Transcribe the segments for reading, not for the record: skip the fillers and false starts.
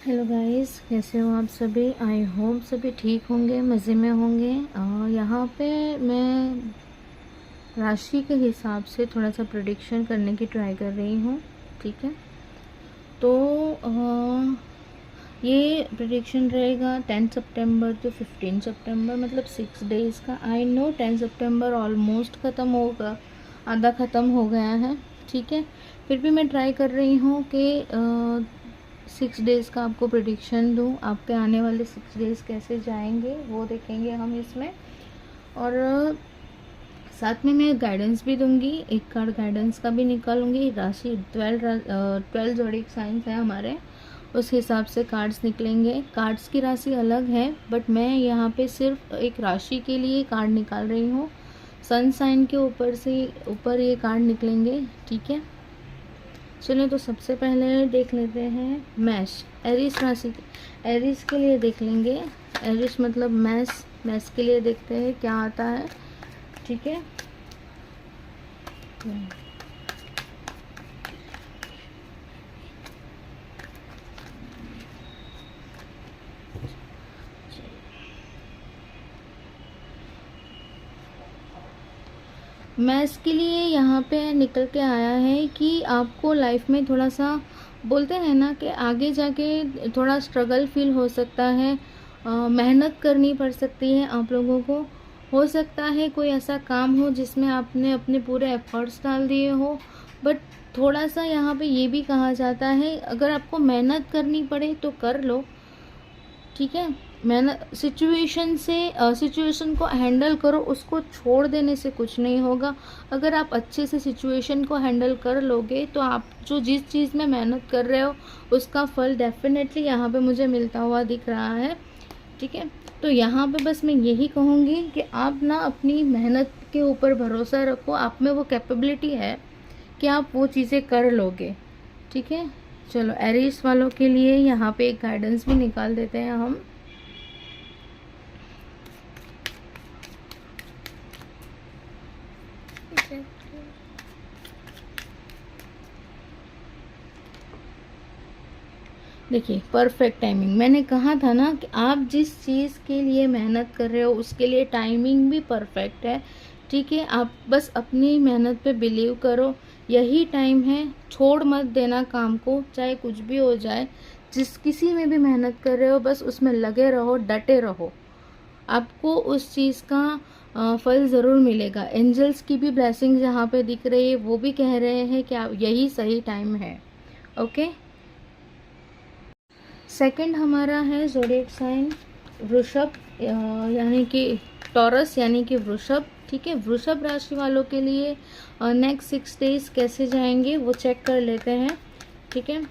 Hello guys, कैसे हो आप सभी। आई होप सभी ठीक होंगे, मज़े में होंगे। यहाँ पे मैं राशि के हिसाब से थोड़ा सा प्रेडिक्शन करने की ट्राई कर रही हूँ। ठीक है, तो ये प्रेडिक्शन रहेगा 10 सितंबर टू 15 सितंबर, मतलब 6 डेज़ का। आई नो 10 सितंबर ऑलमोस्ट ख़त्म होगा, आधा ख़त्म हो गया है। ठीक है, फिर भी मैं ट्राई कर रही हूँ कि 6 डेज़ का आपको प्रेडिक्शन दूँ। आपके आने वाले 6 डेज़ कैसे जाएंगे वो देखेंगे हम इसमें, और साथ में मैं गाइडेंस भी दूंगी। एक कार्ड गाइडेंस का भी निकालूंगी। राशि 12 ज़ोडिएक साइंस है हमारे, उस हिसाब से कार्ड्स निकलेंगे। कार्ड्स की राशि अलग है, बट मैं यहाँ पे सिर्फ एक राशि के लिए कार्ड निकाल रही हूँ। सन साइन के ऊपर ये कार्ड निकलेंगे। ठीक है, चलिए तो सबसे पहले देख लेते हैं मैश, एरिस राशि। एरिस के लिए देख लेंगे। एरिस मतलब मैश के लिए देखते हैं क्या आता है। ठीक है, मैथ्स के लिए यहाँ पे निकल के आया है कि आपको लाइफ में थोड़ा सा, बोलते हैं ना कि आगे जाके थोड़ा स्ट्रगल फील हो सकता है। मेहनत करनी पड़ सकती है आप लोगों को। हो सकता है कोई ऐसा काम हो जिसमें आपने अपने पूरे एफर्ट्स डाल दिए हो, बट थोड़ा सा यहाँ पे ये भी कहा जाता है अगर आपको मेहनत करनी पड़े तो कर लो। ठीक है, मेहनत, सिचुएशन को हैंडल करो, उसको छोड़ देने से कुछ नहीं होगा। अगर आप अच्छे से सिचुएशन को हैंडल कर लोगे तो आप जो जिस चीज़ में मेहनत कर रहे हो उसका फल डेफिनेटली यहाँ पे मुझे मिलता हुआ दिख रहा है। ठीक है, तो यहाँ पे बस मैं यही कहूँगी कि आप ना अपनी मेहनत के ऊपर भरोसा रखो। आप में वो कैपेबिलिटी है कि आप वो चीज़ें कर लोगे। ठीक है, चलो एरिस वालों के लिए यहाँ पे एक गाइडेंस भी निकाल देते हैं हम। देखिए, परफेक्ट टाइमिंग। मैंने कहा था ना कि आप जिस चीज़ के लिए मेहनत कर रहे हो उसके लिए टाइमिंग भी परफेक्ट है। ठीक है, आप बस अपनी मेहनत पे बिलीव करो, यही टाइम है। छोड़ मत देना काम को, चाहे कुछ भी हो जाए। जिस किसी में भी मेहनत कर रहे हो बस उसमें लगे रहो, डटे रहो, आपको उस चीज़ का फल ज़रूर मिलेगा। एंजल्स की भी ब्लेसिंग यहाँ पे दिख रही है, वो भी कह रहे हैं कि यही सही टाइम है। ओके, सेकंड हमारा है ज़ोडिएक साइन वृषभ, यानी कि टॉरस यानी कि वृषभ। ठीक है, वृषभ राशि वालों के लिए नेक्स्ट 6 डेज कैसे जाएंगे वो चेक कर लेते हैं। ठीक है,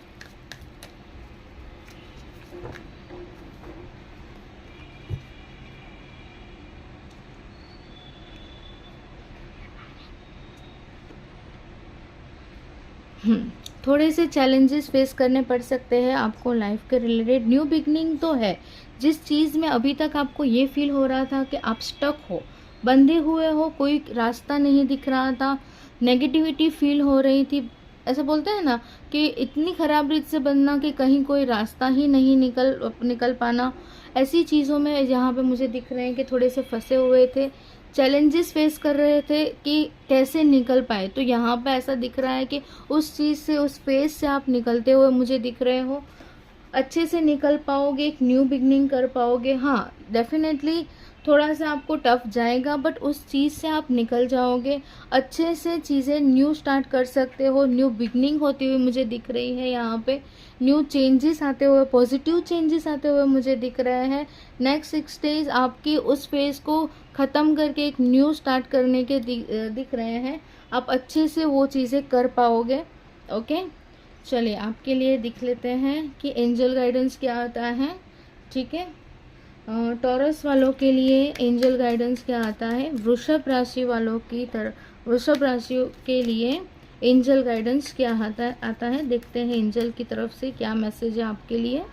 थोड़े से चैलेंजेस फेस करने पड़ सकते हैं आपको लाइफ के रिलेटेड। न्यू बिगनिंग तो है। जिस चीज़ में अभी तक आपको ये फील हो रहा था कि आप स्टक हो, बंधे हुए हो, कोई रास्ता नहीं दिख रहा था, नेगेटिविटी फील हो रही थी, ऐसा बोलते हैं ना कि इतनी खराब रीत से बनना कि कहीं कोई रास्ता ही नहीं निकल पाना, ऐसी चीज़ों में जहाँ पे मुझे दिख रहे हैं कि थोड़े से फंसे हुए थे, चैलेंजेस फेस कर रहे थे कि कैसे निकल पाए। तो यहाँ पे ऐसा दिख रहा है कि उस चीज़ से, उस फेज से आप निकलते हुए मुझे दिख रहे हो। अच्छे से निकल पाओगे, एक न्यू बिगनिंग कर पाओगे। हाँ, डेफिनेटली थोड़ा सा आपको टफ जाएगा, बट उस चीज़ से आप निकल जाओगे। अच्छे से चीज़ें न्यू स्टार्ट कर सकते हो। न्यू बिगनिंग होती हुई मुझे दिख रही है यहाँ पे। न्यू चेंजेस आते हुए, पॉजिटिव चेंजेस आते हुए मुझे दिख रहे हैं। नेक्स्ट 6 डेज आपकी उस फेज को ख़त्म करके एक न्यू स्टार्ट करने के दिख रहे हैं। आप अच्छे से वो चीज़ें कर पाओगे। ओके, चलिए आपके लिए दिख लेते हैं कि एंजल गाइडेंस क्या आता है। ठीक है, टॉरस वालों के लिए एंजल गाइडेंस क्या आता है। वृषभ राशि वालों की तरफ, वृषभ राशि के लिए एंजल गाइडेंस क्या आता है देखते हैं एंजल की तरफ से क्या मैसेज है आपके लिए।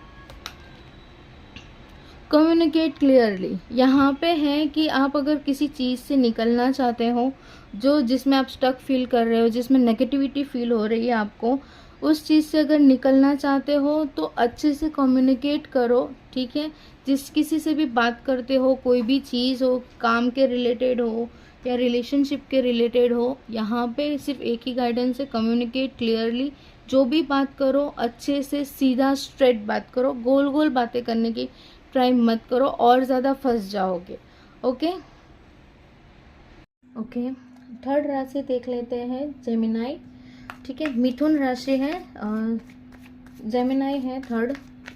कम्युनिकेट क्लियरली यहाँ पे है कि आप अगर किसी चीज़ से निकलना चाहते हो, जिसमें आप स्टक फील कर रहे हो, जिसमें नेगेटिविटी फील हो रही है आपको, उस चीज़ से अगर निकलना चाहते हो तो अच्छे से कम्युनिकेट करो, ठीक है। जिस किसी से भी बात करते हो, कोई भी चीज़ हो, काम के रिलेटेड हो या रिलेशनशिप के रिलेटेड हो, यहाँ पे सिर्फ एक ही गाइडेंस है, कम्युनिकेट क्लियरली। जो भी बात करो अच्छे से सीधा स्ट्रेट बात करो, गोल गोल बातें करने की ट्राई मत करो और ज़्यादा फंस जाओगे। ओके ओके, थर्ड राशि देख लेते हैं, जेमिनाई, ठीक है। मिथुन राशि है, जेमिनाई है थर्ड।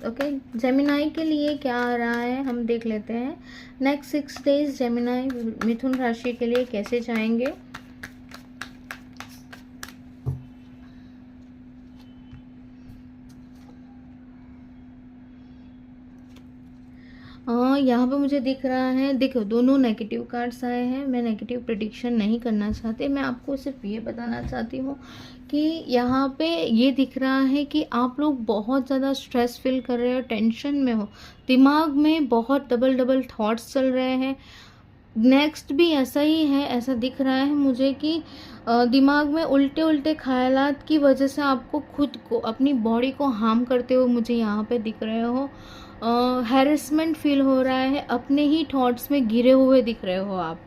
ओके, जेमिनाई के लिए क्या आ रहा है हम देख लेते हैं। नेक्स्ट 6 डेज जेमिनाई मिथुन राशि के लिए कैसे जाएंगे। यहाँ पे मुझे दिख रहा है, देखो दोनों नेगेटिव कार्ड्स आए हैं। मैं नेगेटिव प्रेडिक्शन नहीं करना चाहती, मैं आपको सिर्फ ये बताना चाहती हूँ कि यहाँ पे ये दिख रहा है कि आप लोग बहुत ज़्यादा स्ट्रेस फील कर रहे हो, टेंशन में हो, दिमाग में बहुत डबल डबल थॉट्स चल रहे हैं। नेक्स्ट भी ऐसा ही है, ऐसा दिख रहा है मुझे कि दिमाग में उल्टे उल्टे ख्यालात की वजह से आपको खुद को, अपनी बॉडी को हार्म करते हुए मुझे यहाँ पे दिख रहे हो। हैरेसमेंट फील हो रहा है, अपने ही थॉट्स में घिरे हुए दिख रहे हो आप,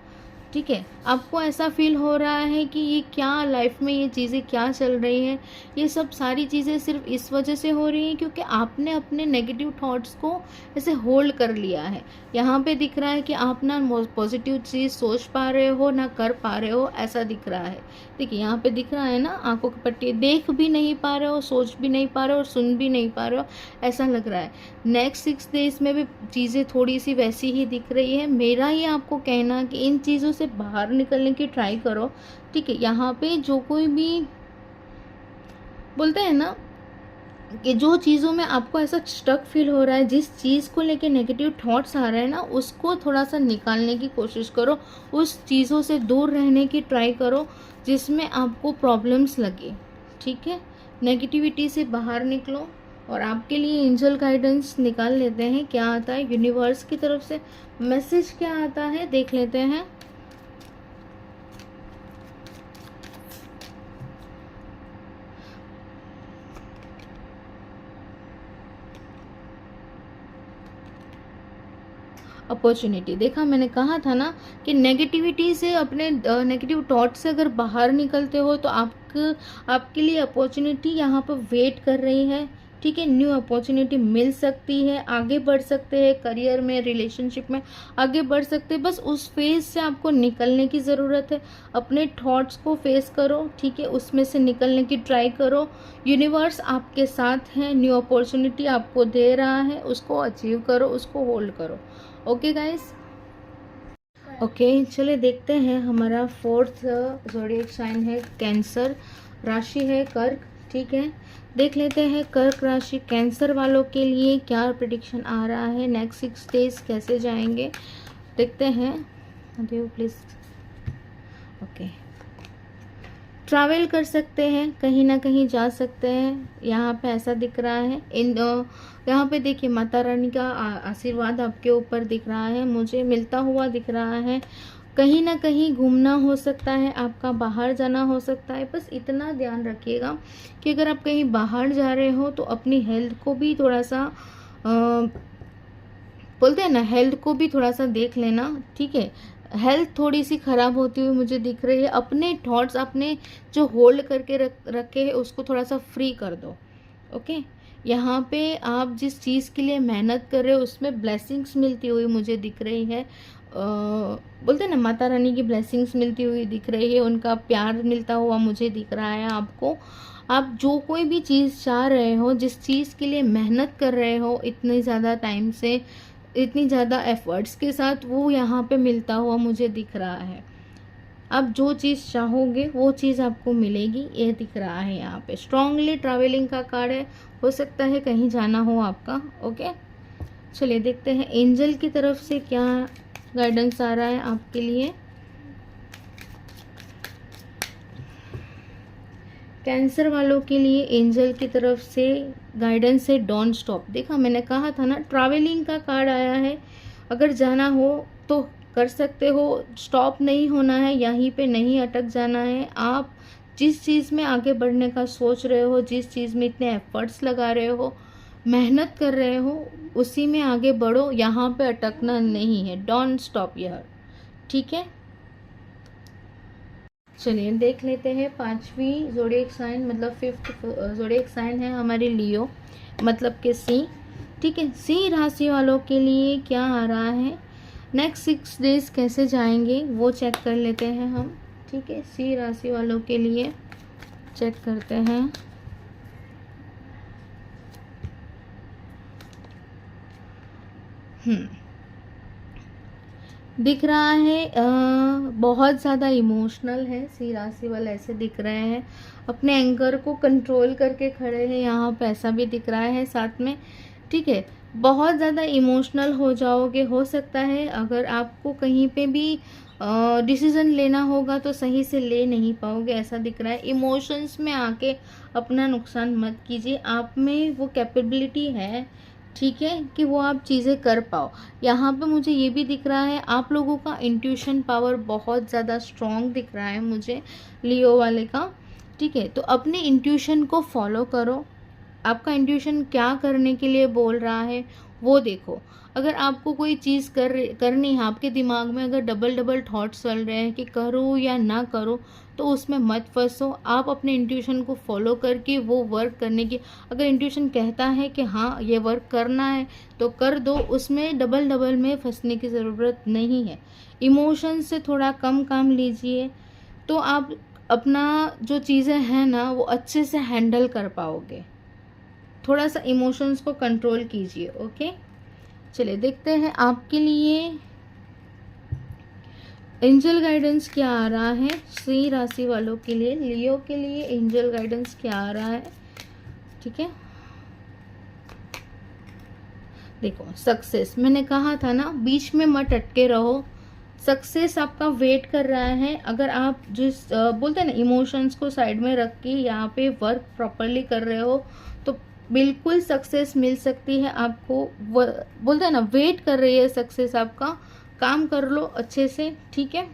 ठीक है। आपको ऐसा फील हो रहा है कि ये क्या लाइफ में ये चीज़ें क्या चल रही हैं। ये सब सारी चीज़ें सिर्फ इस वजह से हो रही हैं क्योंकि आपने अपने नेगेटिव थॉट्स को ऐसे होल्ड कर लिया है। यहाँ पे दिख रहा है कि आप ना पॉजिटिव चीज़ सोच पा रहे हो ना कर पा रहे हो, ऐसा दिख रहा है। देखिए यहाँ पे दिख रहा है ना, आंखों की पट्टी, देख भी नहीं पा रहे हो, सोच भी नहीं पा रहे हो और सुन भी नहीं पा रहे हो, ऐसा लग रहा है। नेक्स्ट 6 डेज में भी चीज़ें थोड़ी सी वैसी ही दिख रही है। मेरा ये आपको कहना कि इन चीज़ों से बाहर निकलने की ट्राई करो, ठीक है। यहाँ पे जो कोई भी बोलते हैं ना कि जो चीज़ों में आपको ऐसा स्टक फील हो रहा है, जिस चीज़ को लेके नेगेटिव थॉट्स आ रहे हैं ना, उसको थोड़ा सा निकालने की कोशिश करो, उस चीज़ों से दूर रहने की ट्राई करो जिसमें आपको प्रॉब्लम्स लगे, ठीक है। नेगेटिविटी से बाहर निकलो। और आपके लिए एंजल गाइडेंस निकाल लेते हैं, क्या आता है यूनिवर्स की तरफ से, मैसेज क्या आता है देख लेते हैं। अपॉर्चुनिटी, देखा मैंने कहा था ना कि नेगेटिविटी से, अपने नेगेटिव थॉट से अगर बाहर निकलते हो तो आपके लिए अपॉर्चुनिटी यहाँ पर वेट कर रही है, ठीक है। न्यू अपॉर्चुनिटी मिल सकती है, आगे बढ़ सकते हैं करियर में, रिलेशनशिप में आगे बढ़ सकते हैं। बस उस फेज से आपको निकलने की ज़रूरत है। अपने थॉट्स को फेस करो, ठीक है, उसमें से निकलने की ट्राई करो। यूनिवर्स आपके साथ है, न्यू अपॉर्चुनिटी आपको दे रहा है, उसको अचीव करो, उसको होल्ड करो। ओके गाइस, ओके चलिए देखते हैं। हमारा फोर्थ ज़ोडिएक साइन है कैंसर, राशि है कर्क, ठीक है। देख लेते हैं कर्क राशि कैंसर वालों के लिए क्या प्रेडिक्शन आ रहा है, नेक्स्ट 6 डेज कैसे जाएंगे देखते हैं। देव प्लीज, ओके। ट्रैवल कर सकते हैं, कहीं ना कहीं जा सकते हैं, यहाँ पे ऐसा दिख रहा है। यहाँ पे देखिए माता रानी का आशीर्वाद आपके ऊपर दिख रहा है, मुझे मिलता हुआ दिख रहा है। कहीं ना कहीं घूमना हो सकता है आपका, बाहर जाना हो सकता है। बस इतना ध्यान रखिएगा कि अगर आप कहीं बाहर जा रहे हो तो अपनी हेल्थ को भी थोड़ा सा बोलते हैं ना, हेल्थ को भी थोड़ा सा देख लेना, ठीक है। हेल्थ थोड़ी सी ख़राब होती हुई मुझे दिख रही है। अपने थॉट्स, अपने जो होल्ड करके रखे हैं उसको थोड़ा सा फ्री कर दो, ओके। यहाँ पे आप जिस चीज़ के लिए मेहनत कर रहे हो उसमें ब्लेसिंग्स मिलती हुई मुझे दिख रही है। बोलते हैं ना, माता रानी की ब्लेसिंग्स मिलती हुई दिख रही है, उनका प्यार मिलता हुआ मुझे दिख रहा है आपको। आप जो कोई भी चीज़ चाह रहे हो, जिस चीज़ के लिए मेहनत कर रहे हो इतनी ज़्यादा टाइम से, इतनी ज़्यादा एफर्ट्स के साथ, वो यहाँ पे मिलता हुआ मुझे दिख रहा है। आप जो चीज़ चाहोगे वो चीज़ आपको मिलेगी, ये दिख रहा है यहाँ पे। स्ट्रांगली ट्रैवलिंग का कार्ड है, हो सकता है कहीं जाना हो आपका, ओके। चलिए देखते हैं एंजल की तरफ से क्या गाइडेंस आ रहा है आपके लिए। कैंसर वालों के लिए एंजल की तरफ से गाइडेंस है डोंट स्टॉप। देखा मैंने कहा था ना, ट्रैवलिंग का कार्ड आया है। अगर जाना हो तो कर सकते हो, स्टॉप नहीं होना है, यहीं पे नहीं अटक जाना है। आप जिस चीज़ में आगे बढ़ने का सोच रहे हो, जिस चीज़ में इतने एफर्ट्स लगा रहे हो, मेहनत कर रहे हो, उसी में आगे बढ़ो, यहाँ पे अटकना नहीं है। डोंट स्टॉप हियर, ठीक है। चलिए देख लेते हैं पांचवी ज़ोडिएक साइन, मतलब 5th ज़ोडिएक साइन है हमारी लियो, मतलब कि सी, ठीक है। सी राशि वालों के लिए क्या आ रहा है, नेक्स्ट 6 डेज कैसे जाएंगे वो चेक कर लेते हैं हम, ठीक है। सी राशि वालों के लिए चेक करते हैं। दिख रहा है बहुत ज़्यादा इमोशनल है सी राशि वाले, ऐसे दिख रहे हैं, अपने एंगर को कंट्रोल करके खड़े हैं, यहाँ पे ऐसा भी दिख रहा है साथ में, ठीक है। बहुत ज़्यादा इमोशनल हो जाओगे, हो सकता है अगर आपको कहीं पे भी डिसीज़न लेना होगा तो सही से ले नहीं पाओगे, ऐसा दिख रहा है। इमोशंस में आके अपना नुकसान मत कीजिए, आप में वो कैपेबिलिटी है, ठीक है, कि वो आप चीज़ें कर पाओ। यहाँ पे मुझे ये भी दिख रहा है आप लोगों का इंट्यूशन पावर बहुत ज़्यादा स्ट्रॉन्ग दिख रहा है मुझे लियो वाले का, ठीक है। तो अपने इंट्यूशन को फॉलो करो, आपका इंट्यूशन क्या करने के लिए बोल रहा है वो देखो। अगर आपको कोई चीज़ करनी है, आपके दिमाग में अगर डबल डबल थॉट्स चल रहे हैं कि करूँ या ना करूँ, तो उसमें मत फंसो, आप अपने इंट्यूशन को फॉलो करके वो वर्क करने की, अगर इंट्यूशन कहता है कि हाँ ये वर्क करना है तो कर दो, उसमें डबल डबल में फंसने की ज़रूरत नहीं है। इमोशन से थोड़ा कम काम लीजिए, तो आप अपना जो चीज़ें हैं ना वो अच्छे से हैंडल कर पाओगे। थोड़ा सा इमोशंस को कंट्रोल कीजिए, ओके। चलिए देखते हैं आपके लिए एंजल गाइडेंस क्या आ रहा है सी राशि वालों के लिए, लियो के लिए एंजल गाइडेंस क्या आ रहा है, ठीक है। देखो सक्सेस, मैंने कहा था ना बीच में मत अटके रहो, सक्सेस आपका वेट कर रहा है। अगर आप जिस बोलते हैं ना इमोशंस को साइड में रख के यहाँ पे वर्क प्रॉपरली कर रहे हो तो बिल्कुल सक्सेस मिल सकती है आपको। बोलते हैं ना वेट कर रही है सक्सेस आपका, काम कर लो अच्छे से, ठीक है।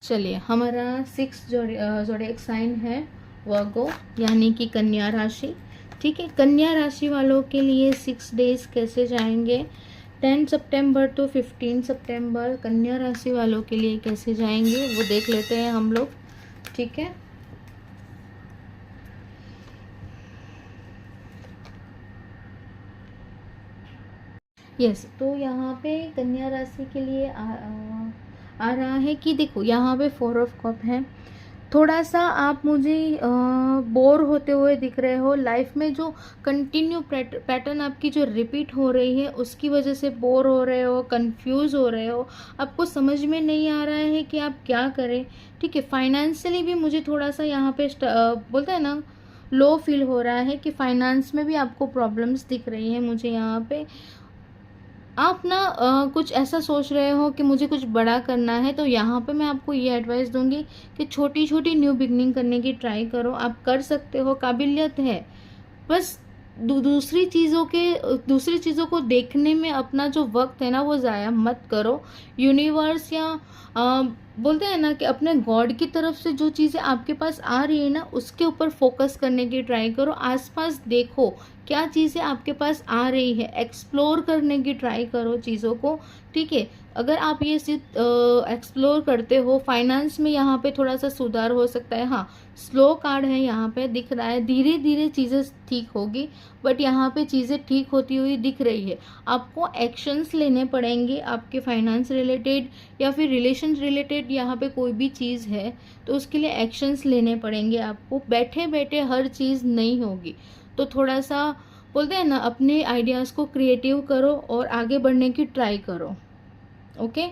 चलिए हमारा 6 ज़ोडिएक साइन है वर्गो, यानी कि कन्या राशि, ठीक है। कन्या राशि वालों के लिए 6 डेज कैसे जाएंगे, 10 सितंबर टू 15 सितंबर कन्या राशि वालों के लिए कैसे जाएंगे वो देख लेते हैं हम लोग, ठीक है। यस, तो यहाँ पे कन्या राशि के लिए आ रहा है कि देखो यहाँ पे 4 ऑफ कप है, थोड़ा सा आप मुझे बोर होते हुए दिख रहे हो, लाइफ में जो कंटिन्यू पैटर्न आपकी जो रिपीट हो रही है उसकी वजह से बोर हो रहे हो, कंफ्यूज हो रहे हो, आपको समझ में नहीं आ रहा है कि आप क्या करें, ठीक है। फाइनेंशियली भी मुझे थोड़ा सा यहाँ पे बोलते हैं ना लो फील हो रहा है कि फाइनेंस में भी आपको प्रॉब्लम्स दिख रही है मुझे यहाँ पे। आप ना कुछ ऐसा सोच रहे हो कि मुझे कुछ बड़ा करना है, तो यहाँ पे मैं आपको ये एडवाइस दूंगी कि छोटी छोटी न्यू बिगनिंग करने की ट्राई करो, आप कर सकते हो, काबिलियत है, बस दूसरी चीज़ों को देखने में अपना जो वक्त है ना वो ज़ाया मत करो। यूनिवर्स या बोलते हैं ना कि अपने गॉड की तरफ से जो चीज़ें आपके पास आ रही है ना उसके ऊपर फोकस करने की ट्राई करो, आसपास देखो क्या चीज़ें आपके पास आ रही है, एक्सप्लोर करने की ट्राई करो चीज़ों को, ठीक है। अगर आप ये एक्सप्लोर करते हो, फाइनेंस में यहाँ पे थोड़ा सा सुधार हो सकता है, हाँ स्लो कार्ड है यहाँ पे दिख रहा है, धीरे धीरे चीज़ें ठीक होगी, बट यहाँ पे चीज़ें ठीक होती हुई दिख रही है। आपको एक्शंस लेने पड़ेंगे आपके फाइनेंस रिलेटेड या फिर रिलेशन रिलेटेड, यहाँ पे कोई भी चीज़ है तो उसके लिए एक्शंस लेने पड़ेंगे आपको, बैठे बैठे हर चीज़ नहीं होगी, तो थोड़ा सा बोलते हैं ना अपने आइडियाज़ को क्रिएटिव करो और आगे बढ़ने की ट्राई करो, ओके।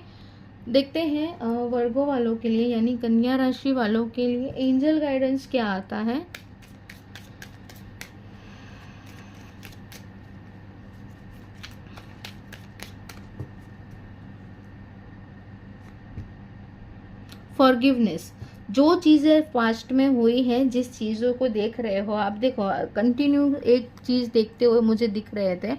देखते हैं वर्गो वालों के लिए यानी कन्या राशि वालों के लिए एंजल गाइडेंस क्या आता है। फॉरगिवनेस, जो चीज़ें पास्ट में हुई है, जिस चीज़ों को देख रहे हो आप, देखो कंटिन्यू एक चीज़ देखते हुए मुझे दिख रहे थे,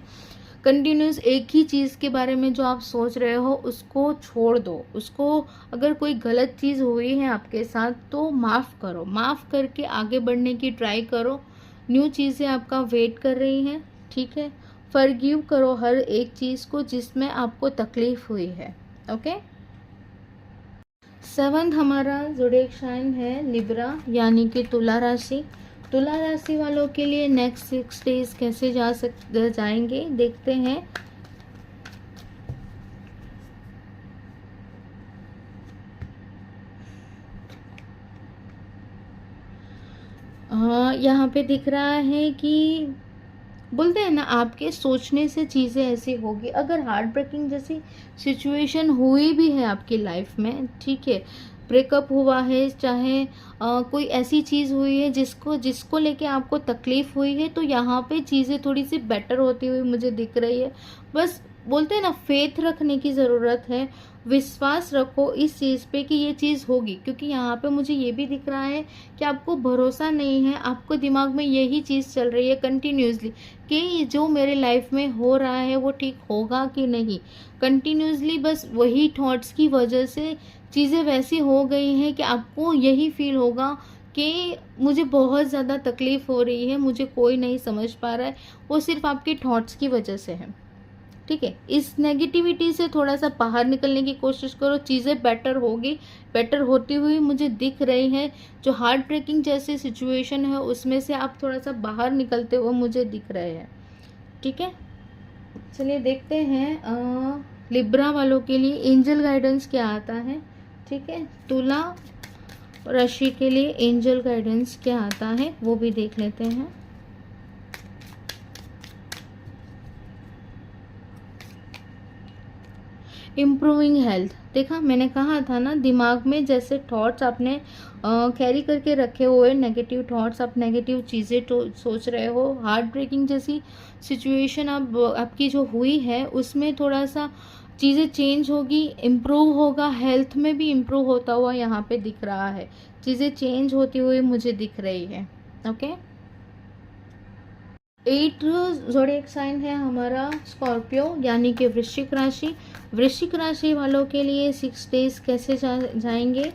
कंटिन्यूस एक ही चीज़ के बारे में जो आप सोच रहे हो उसको छोड़ दो, उसको अगर कोई गलत चीज़ हुई है आपके साथ तो माफ़ करो, माफ़ करके आगे बढ़ने की ट्राई करो। न्यू चीज़ें आपका वेट कर रही हैं, ठीक है। फॉरगिव करो हर एक चीज़ को जिसमें आपको तकलीफ हुई है, ओके। 7th हमारा ज़ोडिएक साइन है लिब्रा यानी कि तुला राशि। तुला राशि वालों के लिए नेक्स्ट 6 डेज कैसे जाएंगे देखते हैं। यहाँ पे दिख रहा है कि बोलते हैं ना, आपके सोचने से चीज़ें ऐसी होगी। अगर हार्ट ब्रेकिंग जैसी सिचुएशन हुई भी है आपकी लाइफ में, ठीक है, ब्रेकअप हुआ है, चाहे कोई ऐसी चीज़ हुई है जिसको जिसको लेके आपको तकलीफ हुई है, तो यहाँ पे चीज़ें थोड़ी सी बेटर होती हुई मुझे दिख रही है। बस बोलते हैं ना, फेथ रखने की ज़रूरत है, विश्वास रखो इस चीज़ पे कि ये चीज़ होगी। क्योंकि यहाँ पे मुझे ये भी दिख रहा है कि आपको भरोसा नहीं है, आपको दिमाग में यही चीज़ चल रही है कंटिन्यूसली कि जो मेरे लाइफ में हो रहा है वो ठीक होगा कि नहीं। कंटिन्यूसली बस वही थॉट्स की वजह से चीज़ें वैसी हो गई हैं कि आपको यही फील होगा कि मुझे बहुत ज़्यादा तकलीफ़ हो रही है, मुझे कोई नहीं समझ पा रहा है, वो सिर्फ आपके थॉट्स की वजह से है, ठीक है। इस नेगेटिविटी से थोड़ा सा बाहर निकलने की कोशिश करो, चीज़ें बेटर होगी, बेटर होती हुई मुझे दिख रही है। जो हार्ट ब्रेकिंग जैसी सिचुएशन है उसमें से आप थोड़ा सा बाहर निकलते हुए मुझे दिख रहे हैं, ठीक है। चलिए देखते हैं लिब्रा वालों के लिए एंजल गाइडेंस क्या आता है, ठीक है। तुला राशि के लिए एंजल गाइडेंस क्या आता है वो भी देख लेते हैं। इम्प्रूविंग हेल्थ, देखा मैंने कहा था ना, दिमाग में जैसे थॉट्स आपने कैरी करके रखे हुए नेगेटिव थॉट्स, आप नेगेटिव चीज़ें तो सोच रहे हो, हार्ट ब्रेकिंग जैसी सिचुएशन आपकी जो हुई है उसमें थोड़ा सा चीज़ें चेंज होगी, इम्प्रूव होगा, हेल्थ में भी इम्प्रूव होता हुआ यहाँ पे दिख रहा है, चीज़ें चेंज होती हुई मुझे दिख रही है, ओके। 8 ज़ोडिएक साइन है हमारा स्कॉर्पियो यानी कि वृश्चिक राशि। वृश्चिक राशि वालों के लिए 6 डेज कैसे जाएंगे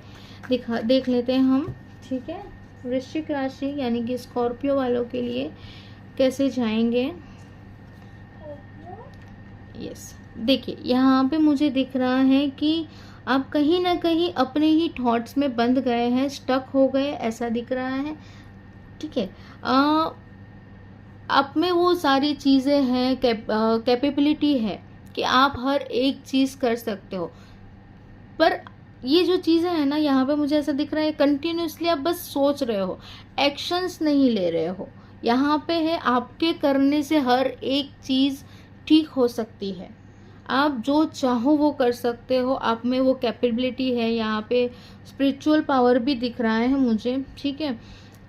देख लेते हैं हम, ठीक है। वृश्चिक राशि यानी कि स्कॉर्पियो वालों के लिए कैसे जाएंगे, यस। देखिए यहाँ पे मुझे दिख रहा है कि आप कहीं ना कहीं अपने ही थॉट्स में बंद गए हैं, स्टक हो गए, ऐसा दिख रहा है, ठीक है। आप में वो सारी चीज़ें हैं, कैपेबिलिटी है कि आप हर एक चीज़ कर सकते हो, पर ये जो चीज़ें हैं ना, यहाँ पे मुझे ऐसा दिख रहा है कंटिन्यूसली आप बस सोच रहे हो, एक्शंस नहीं ले रहे हो। यहाँ पे है आपके करने से हर एक चीज़ ठीक हो सकती है, आप जो चाहो वो कर सकते हो, आप में वो कैपेबिलिटी है। यहाँ पे स्पिरिचुअल पावर भी दिख रहा है मुझे, ठीक है।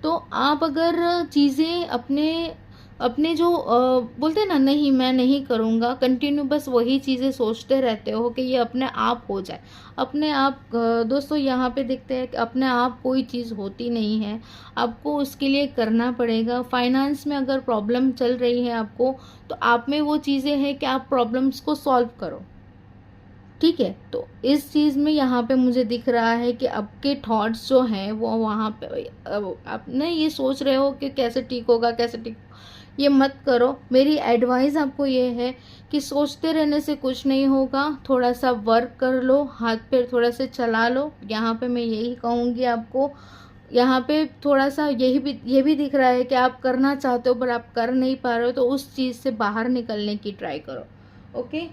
तो आप अगर चीज़ें अपने अपने जो बोलते हैं ना, नहीं मैं नहीं करूँगा, कंटिन्यू बस वही चीज़ें सोचते रहते हो कि ये अपने आप हो जाए, अपने आप दोस्तों यहाँ पे देखते हैं कि अपने आप कोई चीज़ होती नहीं है, आपको उसके लिए करना पड़ेगा। फाइनेंस में अगर प्रॉब्लम चल रही है आपको, तो आप में वो चीज़ें हैं कि आप प्रॉब्लम्स को सॉल्व करो, ठीक है। तो इस चीज़ में यहाँ पे मुझे दिख रहा है कि आपके थॉट्स जो हैं वो वहाँ पे आप ना ये सोच रहे हो कि कैसे ठीक होगा, कैसे ठीक, ये मत करो। मेरी एडवाइस आपको ये है कि सोचते रहने से कुछ नहीं होगा, थोड़ा सा वर्क कर लो, हाथ पैर थोड़ा से चला लो। यहाँ पे मैं यही कहूँगी आपको। यहाँ पे थोड़ा सा ये भी दिख रहा है कि आप करना चाहते हो पर आप कर नहीं पा रहे हो, तो उस चीज़ से बाहर निकलने की ट्राई करो, ओके।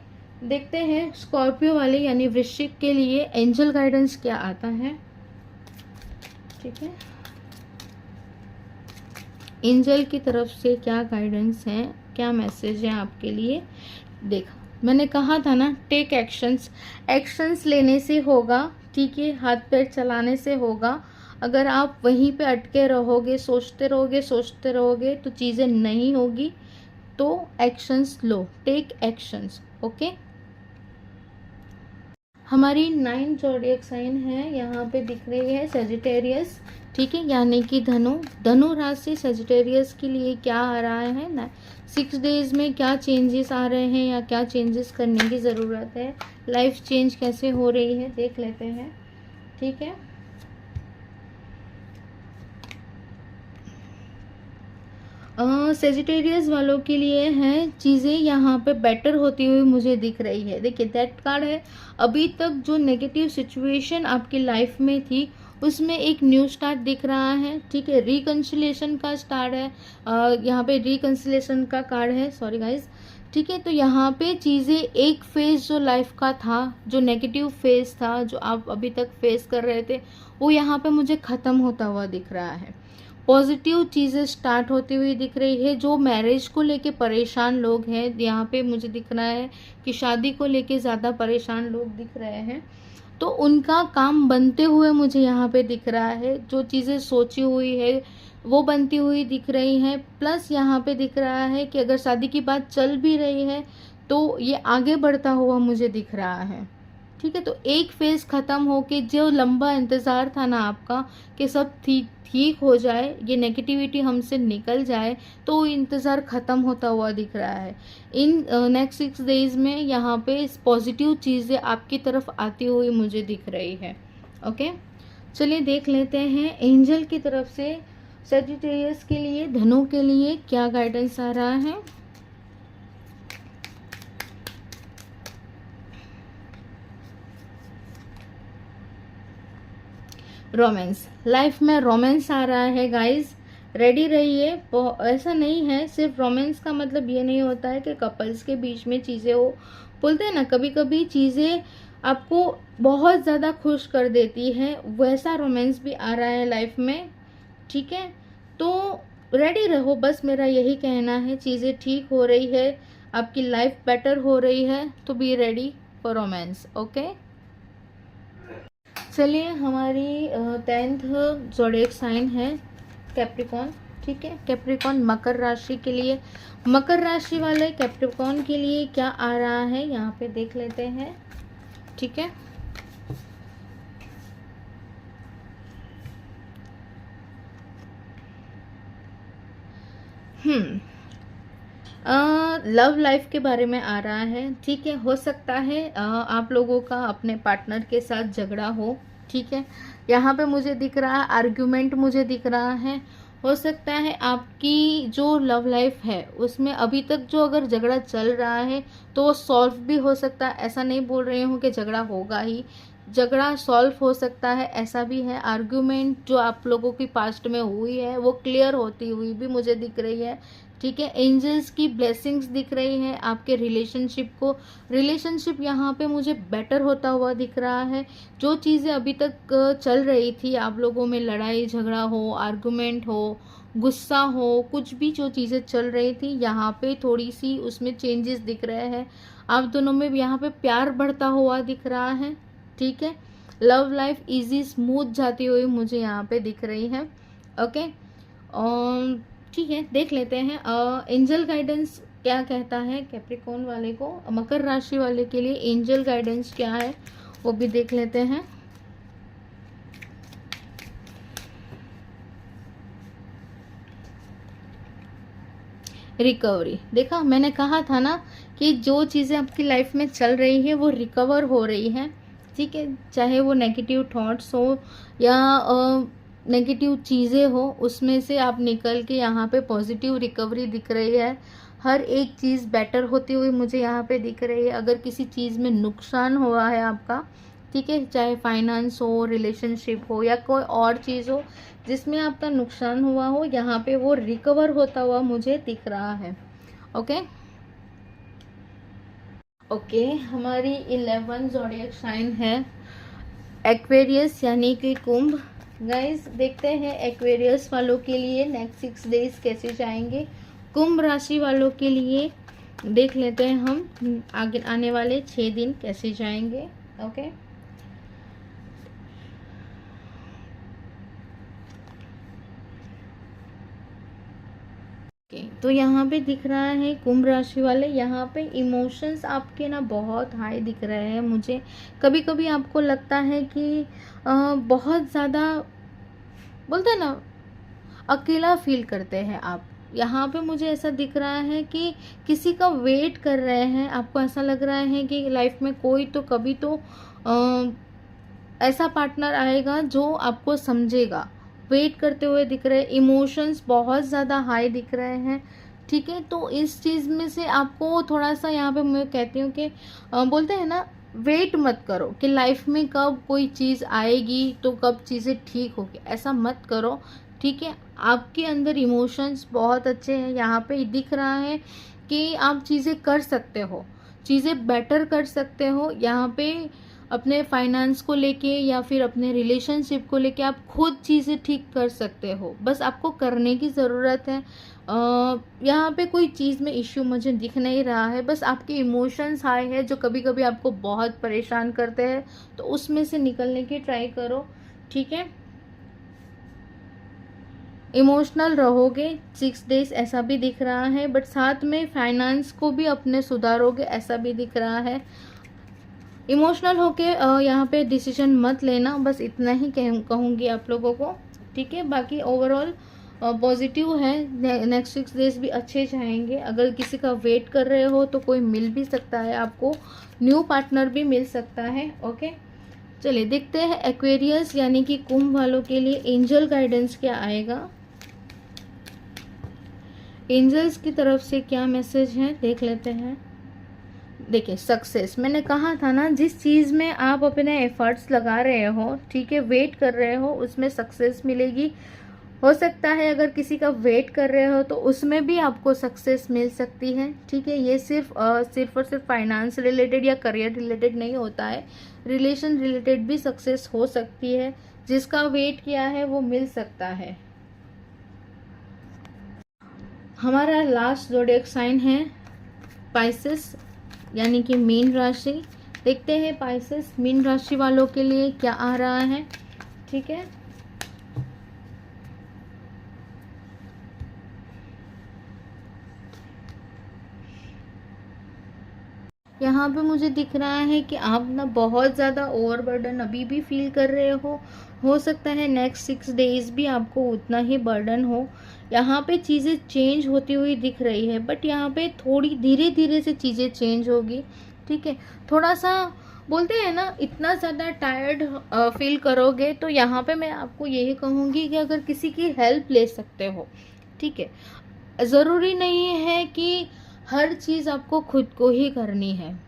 देखते हैं स्कॉर्पियो वाले यानी वृश्चिक के लिए एंजल गाइडेंस क्या आता है, ठीक है। एंजल की तरफ से क्या गाइडेंस है, क्या मैसेज है आपके लिए। देखा मैंने कहा था ना, टेक एक्शंस लेने से होगा, ठीक है, हाथ पैर चलाने से होगा। अगर आप वहीं पे अटके रहोगे, सोचते रहोगे तो चीज़ें नहीं होगी। तो एक्शंस लो, टेक एक्शंस, ओके। हमारी 9 ज़ोडिएक साइन है यहाँ पे दिख रही है सजिटेरियस ठीक है, यानी कि धनु राशि सजिटेरियस के लिए क्या आ रहा है ना, 6 डेज में क्या चेंजेस आ रहे हैं या क्या चेंजेस करने की ज़रूरत है, लाइफ चेंज कैसे हो रही है, देख लेते हैं। ठीक है, सेजिटेरियस वालों के लिए हैं चीज़ें यहाँ पे बेटर होती हुई मुझे दिख रही है। देखिए दैट कार्ड है, अभी तक जो नेगेटिव सिचुएशन आपकी लाइफ में थी उसमें एक न्यू स्टार्ट दिख रहा है। ठीक है, रिकंसिलेशन का स्टार्ट है, यहाँ पे रिकंसिलेशन का कार्ड है, सॉरी गाइज। ठीक है, तो यहाँ पे चीज़ें एक फेज जो लाइफ का था, जो नेगेटिव फेज था जो आप अभी तक फेस कर रहे थे, वो यहाँ पे मुझे ख़त्म होता हुआ दिख रहा है। पॉजिटिव चीज़ें स्टार्ट होती हुई दिख रही है। जो मैरिज को लेके परेशान लोग हैं, यहाँ पे मुझे दिख रहा है कि शादी को लेके ज़्यादा परेशान लोग दिख रहे हैं, तो उनका काम बनते हुए मुझे यहाँ पे दिख रहा है। जो चीज़ें सोची हुई है वो बनती हुई दिख रही हैं। प्लस यहाँ पे दिख रहा है कि अगर शादी की बात चल भी रही है तो ये आगे बढ़ता हुआ मुझे दिख रहा है। ठीक है, तो एक फेज ख़त्म हो के जो लंबा इंतज़ार था ना आपका कि सब ठीक हो जाए, ये नेगेटिविटी हमसे निकल जाए, तो वो इंतज़ार ख़त्म होता हुआ दिख रहा है। इन नेक्स्ट 6 डेज में यहाँ पे पॉजिटिव चीज़ें आपकी तरफ आती हुई मुझे दिख रही है। ओके, चलिए देख लेते हैं एंजल की तरफ से सजिटेरियस के लिए, धनु के लिए क्या गाइडेंस आ रहा है। रोमांस, लाइफ में रोमांस आ रहा है गाइस, रेडी रहिए। ऐसा नहीं है, सिर्फ रोमांस का मतलब ये नहीं होता है कि कपल्स के बीच में चीज़ें हो, बोलते हैं ना कभी कभी चीज़ें आपको बहुत ज़्यादा खुश कर देती है, वैसा रोमांस भी आ रहा है लाइफ में। ठीक है, तो रेडी रहो, बस मेरा यही कहना है। चीज़ें ठीक हो रही है, आपकी लाइफ बेटर हो रही है, तो be ready for romance. Okay, चलिए हमारी 10th ज़ोडिएक साइन है कैप्रिकॉन। ठीक है, कैप्रिकॉन मकर राशि के लिए, मकर राशि वाले कैप्रिकॉन के लिए क्या आ रहा है यहाँ पे देख लेते हैं। ठीक है, लव लाइफ के बारे में आ रहा है। ठीक है, हो सकता है आप लोगों का अपने पार्टनर के साथ झगड़ा हो। ठीक है, यहाँ पे मुझे दिख रहा है आर्ग्यूमेंट, मुझे दिख रहा है। हो सकता है आपकी जो लव लाइफ है उसमें अभी तक जो अगर झगड़ा चल रहा है तो वो सॉल्व भी हो सकता है। ऐसा नहीं बोल रही हूँ कि झगड़ा होगा ही, झगड़ा सॉल्व हो सकता है, ऐसा भी है। आर्ग्यूमेंट जो आप लोगों की पास्ट में हुई है वो क्लियर होती हुई भी मुझे दिख रही है। ठीक है, एंजल्स की ब्लेसिंग्स दिख रही हैं आपके रिलेशनशिप को, रिलेशनशिप यहाँ पे मुझे बेटर होता हुआ दिख रहा है। जो चीज़ें अभी तक चल रही थी आप लोगों में, लड़ाई झगड़ा हो, आर्गुमेंट हो, गुस्सा हो, कुछ भी जो चीज़ें चल रही थी यहाँ पे थोड़ी सी उसमें चेंजेस दिख रहे हैं। आप दोनों में यहाँ पे प्यार बढ़ता हुआ दिख रहा है। ठीक है, लव लाइफ इजी स्मूथ जाती हुई मुझे यहाँ पे दिख रही है। ओके, ठीक है, देख लेते हैं एंजल गाइडेंस क्या कहता है कैप्रिकॉन वाले को, मकर राशि वाले के लिए एंजल गाइडेंस क्या है वो भी देख लेते हैं। रिकवरी, देखा मैंने कहा था ना कि जो चीज़ें आपकी लाइफ में चल रही है वो रिकवर हो रही है। ठीक है, चाहे वो नेगेटिव थॉट्स हो या नेगेटिव चीज़ें हो, उसमें से आप निकल के यहाँ पे पॉजिटिव रिकवरी दिख रही है। हर एक चीज़ बेटर होती हुई मुझे यहाँ पे दिख रही है। अगर किसी चीज़ में नुकसान हुआ है आपका, ठीक है, चाहे फाइनेंस हो, रिलेशनशिप हो या कोई और चीज़ हो जिसमें आपका नुकसान हुआ हो, यहाँ पे वो रिकवर होता हुआ मुझे दिख रहा है। ओके ओके, हमारी 11 ज़ोडिएक साइन है एक्वेरियस यानी कि कुंभ। गाइस देखते हैं एक्वेरियस वालों के लिए नेक्स्ट 6 डेज कैसे जाएंगे, कुंभ राशि वालों के लिए देख लेते हैं हम आगे आने वाले 6 दिन कैसे जाएंगे। ओके, तो यहाँ पे दिख रहा है कुंभ राशि वाले, यहाँ पे इमोशंस आपके ना बहुत हाई दिख रहे हैं मुझे। कभी कभी आपको लगता है कि बहुत ज़्यादा बोलते हैं ना, अकेला फील करते हैं आप। यहाँ पे मुझे ऐसा दिख रहा है कि किसी का वेट कर रहे हैं, आपको ऐसा लग रहा है कि लाइफ में कोई तो कभी तो ऐसा पार्टनर आएगा जो आपको समझेगा। वेट करते हुए दिख रहे हैं, इमोशंस बहुत ज़्यादा हाई दिख रहे हैं। ठीक है, तो इस चीज़ में से आपको थोड़ा सा, यहाँ पे मैं कहती हूँ कि बोलते हैं ना, वेट मत करो कि लाइफ में कब कोई चीज़ आएगी तो कब चीज़ें ठीक होगी, ऐसा मत करो। ठीक है, आपके अंदर इमोशंस बहुत अच्छे हैं, यहाँ पे दिख रहा है कि आप चीज़ें कर सकते हो, चीज़ें बेटर कर सकते हो। यहाँ पे अपने फाइनेंस को लेके या फिर अपने रिलेशनशिप को लेके आप खुद चीज़ें ठीक कर सकते हो, बस आपको करने की ज़रूरत है। यहाँ पे कोई चीज़ में इश्यू मुझे दिख नहीं रहा है, बस आपके इमोशंस हाई है जो कभी कभी आपको बहुत परेशान करते हैं, तो उसमें से निकलने की ट्राई करो। ठीक है, इमोशनल रहोगे 6 डेज ऐसा भी दिख रहा है, बट साथ में फाइनेंस को भी अपने सुधारोगे ऐसा भी दिख रहा है। इमोशनल होके यहाँ पे डिसीजन मत लेना, बस इतना ही कहूँगी आप लोगों को। ठीक है, बाकी ओवरऑल पॉजिटिव है, नेक्स्ट 6 डेज भी अच्छे जाएंगे। अगर किसी का वेट कर रहे हो तो कोई मिल भी सकता है आपको, न्यू पार्टनर भी मिल सकता है। ओके, चलिए देखते हैं एक्वेरियस यानी कि कुंभ वालों के लिए एंजल गाइडेंस क्या आएगा। एंजल्स की तरफ से क्या मैसेज है देख लेते हैं। देखिए, सक्सेस, मैंने कहा था ना, जिस चीज़ में आप अपने एफर्ट्स लगा रहे हो, ठीक है, वेट कर रहे हो, उसमें सक्सेस मिलेगी। हो सकता है अगर किसी का वेट कर रहे हो तो उसमें भी आपको सक्सेस मिल सकती है। ठीक है, ये सिर्फ और सिर्फ फाइनेंस रिलेटेड या करियर रिलेटेड नहीं होता है, रिलेशन रिलेटेड भी सक्सेस हो सकती है। जिसका वेट किया है वो मिल सकता है। हमारा लास्ट ज़ोडिएक साइन है पाइसेस यानी कि मीन राशि। देखते हैं पाइसेस मीन राशि वालों के लिए क्या आ रहा है। ठीक है, यहाँ पे मुझे दिख रहा है कि आप ना बहुत ज़्यादा ओवरबर्डन अभी भी फील कर रहे हो सकता है नेक्स्ट 6 डेज भी आपको उतना ही बर्डन हो। यहाँ पे चीज़ें चेंज होती हुई दिख रही है, बट यहाँ पे थोड़ी धीरे धीरे से चीज़ें चेंज होगी। ठीक है, थोड़ा सा बोलते हैं ना, इतना ज़्यादा टायर्ड फील करोगे तो यहाँ पे मैं आपको यही कहूँगी कि अगर किसी की हेल्प ले सकते हो। ठीक है, ज़रूरी नहीं है कि हर चीज़ आपको खुद को ही करनी है,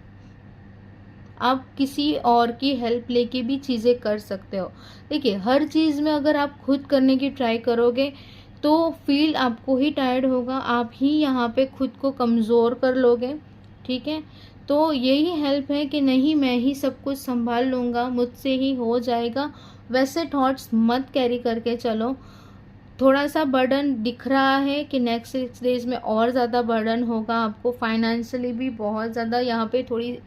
आप किसी और की हेल्प लेके भी चीज़ें कर सकते हो। देखिए, हर चीज़ में अगर आप खुद करने की ट्राई करोगे तो फील आपको ही टायर्ड होगा, आप ही यहाँ पे खुद को कमज़ोर कर लोगे। ठीक है, तो यही हेल्प है कि नहीं, मैं ही सब कुछ संभाल लूँगा, मुझसे ही हो जाएगा, वैसे थॉट्स मत कैरी करके चलो। थोड़ा सा बर्डन दिख रहा है कि नेक्स्ट 6 डेज में और ज़्यादा बर्डन होगा आपको, फाइनेंशियली भी बहुत ज़्यादा यहाँ पे थोड़ी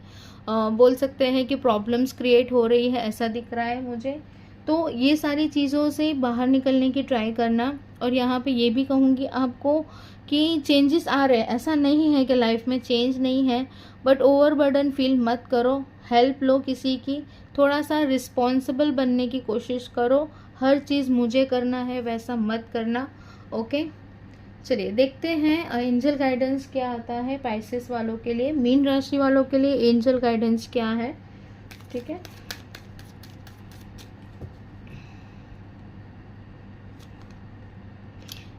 बोल सकते हैं कि प्रॉब्लम्स क्रिएट हो रही है, ऐसा दिख रहा है मुझे। तो ये सारी चीज़ों से बाहर निकलने की ट्राई करना। और यहाँ पे ये भी कहूँगी आपको कि चेंजेस आ रहे हैं, ऐसा नहीं है कि लाइफ में चेंज नहीं है, बट ओवर बर्डन फील मत करो, हेल्प लो किसी की, थोड़ा सा रिस्पॉन्सिबल बनने की कोशिश करो। हर चीज़ मुझे करना है वैसा मत करना। ओके, चलिए देखते हैं एंजल गाइडेंस क्या आता है पाइसेस वालों के लिए, मीन राशि वालों के लिए एंजल गाइडेंस क्या है। ठीक है,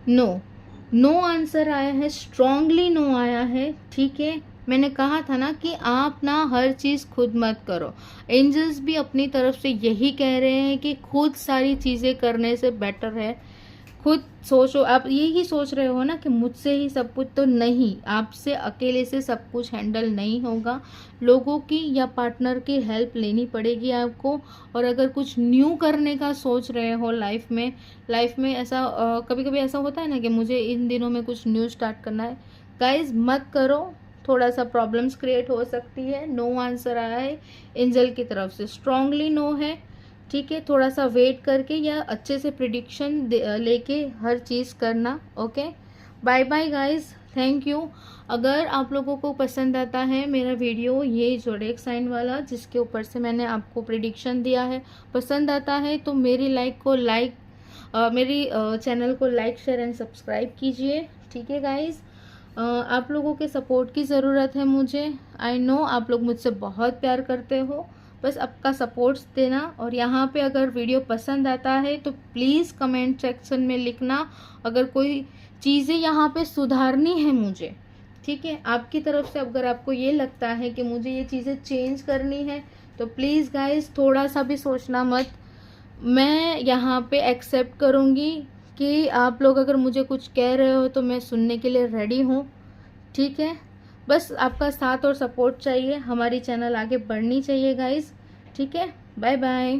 नो आंसर आया है, स्ट्रांगली नो आया है। ठीक है, मैंने कहा था ना कि आप ना हर चीज़ खुद मत करो, एंजल्स भी अपनी तरफ से यही कह रहे हैं कि खुद सारी चीज़ें करने से बेटर है खुद सोचो। आप यही सोच रहे हो ना कि मुझसे ही सब कुछ, तो नहीं, आपसे अकेले से सब कुछ हैंडल नहीं होगा, लोगों की या पार्टनर की हेल्प लेनी पड़ेगी आपको। और अगर कुछ न्यू करने का सोच रहे हो लाइफ में ऐसा कभी कभी ऐसा होता है ना कि मुझे इन दिनों में कुछ न्यू स्टार्ट करना है, गाइज मत करो, थोड़ा सा प्रॉब्लम्स क्रिएट हो सकती है। नो आंसर आया है एंजल की तरफ से, स्ट्रांगली नो है। ठीक है, थोड़ा सा वेट करके या अच्छे से प्रिडिक्शन लेके हर चीज़ करना। Okay, bye bye guys, thank you. अगर आप लोगों को पसंद आता है मेरा वीडियो, ये ज़ोडिएक साइन वाला जिसके ऊपर से मैंने आपको प्रिडिक्शन दिया है, पसंद आता है तो मेरी लाइक को लाइक मेरी चैनल को लाइक शेयर एंड सब्सक्राइब कीजिए। ठीक है गाइज़, आप लोगों के सपोर्ट की ज़रूरत है मुझे। आई नो आप लोग मुझसे बहुत प्यार करते हो, बस आपका सपोर्ट्स देना। और यहाँ पे अगर वीडियो पसंद आता है तो प्लीज़ कमेंट सेक्शन में लिखना अगर कोई चीज़ें यहाँ पे सुधारनी है मुझे। ठीक है, आपकी तरफ से अगर आपको ये लगता है कि मुझे ये चीज़ें चेंज करनी है तो प्लीज़ गाइस थोड़ा सा भी सोचना मत, मैं यहाँ पे एक्सेप्ट करूँगी कि आप लोग अगर मुझे कुछ कह रहे हो तो मैं सुनने के लिए रेडी हूँ। ठीक है, बस आपका साथ और सपोर्ट चाहिए, हमारी चैनल आगे बढ़नी चाहिए गाइस। ठीक है, बाय बाय।